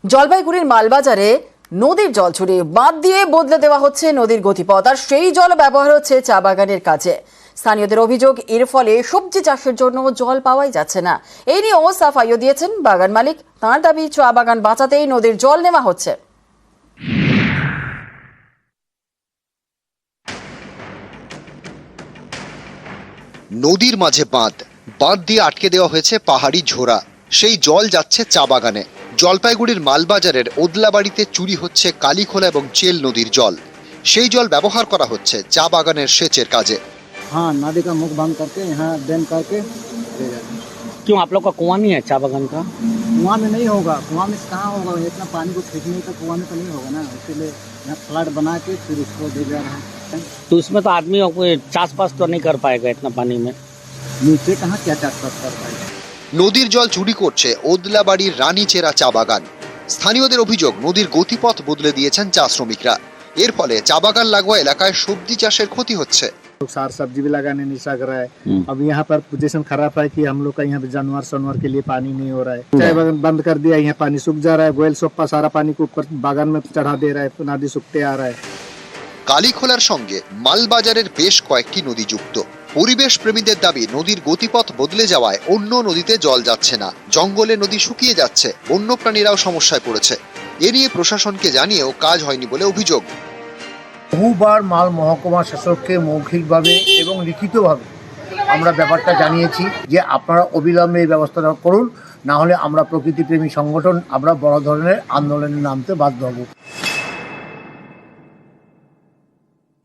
জলপাইগুড়ির মালবাজারে নদীর জল ছড়িয়ে বাঁধ দিয়ে বদলে দেওয়া হচ্ছে নদীর গতিপথ, আর সেই জল ব্যবহার হচ্ছে চা বাগানের কাজে। স্থানীয়দের অভিযোগ, এর ফলে সবজি চাষের জন্য জল পাওয়াই যাচ্ছে না। এই নিয়েও সাফাইও দিয়েছেন বাগান মালিক। তাঁর দাবি, চা বাগান বাঁচাতেই নদীর জল নেওয়া হচ্ছে। নদীর মাঝে বাঁধ দিয়ে আটকে দেওয়া হয়েছে পাহাড়ি ঝোড়া। সেই জল যাচ্ছে চা বাগানে। জলপাইগুড়ির মালবাজারের ওদলাবাড়িতে চুরি হচ্ছে কালীখোলা এবং চেল নদীর জল। সেই জল ব্যবহার করা হচ্ছে চা বাগানের সেচের কাজে। हाँ, नदी का मुख बंद करके यहाँ डैम करके दे जाते हैं। क्यों आप लोग का कुआं नहीं है चाय बागान का? कुआं में नहीं होगा, कुआं में कहाँ होगा, इतना पानी को खींचने का कुआं में तो नहीं होगा ना, इसीलिए यहाँ फ्लड बना के फिर उसको दे जा रहा है। तो इसमें तो आदमी चाष बास तो नहीं कर पाएगा इतना पानी में। नीचे कहाँ क्या चाषबास कर पाएगा। নদীর জল চুরি করছে ওদলাবাড়ির রানীচেরা চা বাগান। স্থানীয়দের অভিযোগ, নদীর গতিপথ বদলে দিয়েছেন চা শ্রমিকরা। এর ফলে চা বাগান লাগোয়া এলাকায় সবজি চাষের ক্ষতি হচ্ছে। सार सब्जी भी लगाने नहीं सक रहा है। अब यहाँ पर पोजीशन खराब है कि हम लोग का यहाँ पे जानवर के लिए पानी नहीं हो रहा है। चाय बागान बंद कर दिया, यहाँ पानी सूख जा रहा है। गोयल सोप्पा सारा पानी को ऊपर बागान में चढ़ा दे रहा है, नदी सूखते आ रहा है। কালীখোলার সঙ্গে মালবাজারের বেশ কয়েকটি নদী যুক্ত। পরিবেশ প্রেমীদের দাবি, নদীর গতিপথ বদলে যাওয়ায় অন্য নদীতে জল যাচ্ছে না। জঙ্গলে নদী শুকিয়ে যাচ্ছে, বন্য প্রাণীরাও সমস্যায় পড়েছে। এ নিয়ে প্রশাসনকে জানিয়েও কাজ হয়নি বলে অভিযোগ। বহুবার মাল মহকুমা শাসককে মৌখিকভাবে এবং লিখিতভাবে আমরা ব্যাপারটা জানিয়েছি যে আপনারা অবিলম্বে এই ব্যবস্থাটা করুন, না হলে আমরা প্রকৃতিপ্রেমী সংগঠন আমরা বড় ধরনের আন্দোলনে নামতে বাধ্য হব।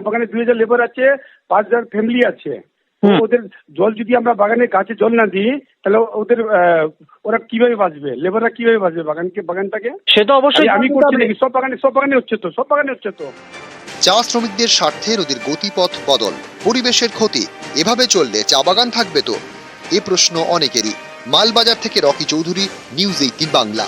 বাগানে 2000 লেবার আছে, 5000 ফ্যামিলি আছে। ওদের জল যদি আমরা বাগানে গাছে জল না দিই, তাহলে ওরা কিভাবে বাঁচবে? লেবাররা কিভাবে বাঁচবে বাগানটাকে? সে তো অবশ্যই আমি করছি নাকি? সব বাগানে হচ্ছে তো। চা শ্রমিকদের স্বার্থে নদীর গতিপথ বদল, পরিবেশের ক্ষতি। এভাবে চললে চা বাগান থাকবে তো? এ প্রশ্ন অনেকেরই। মালবাজার থেকে রকি চৌধুরী, নিউজ 18 বাংলা।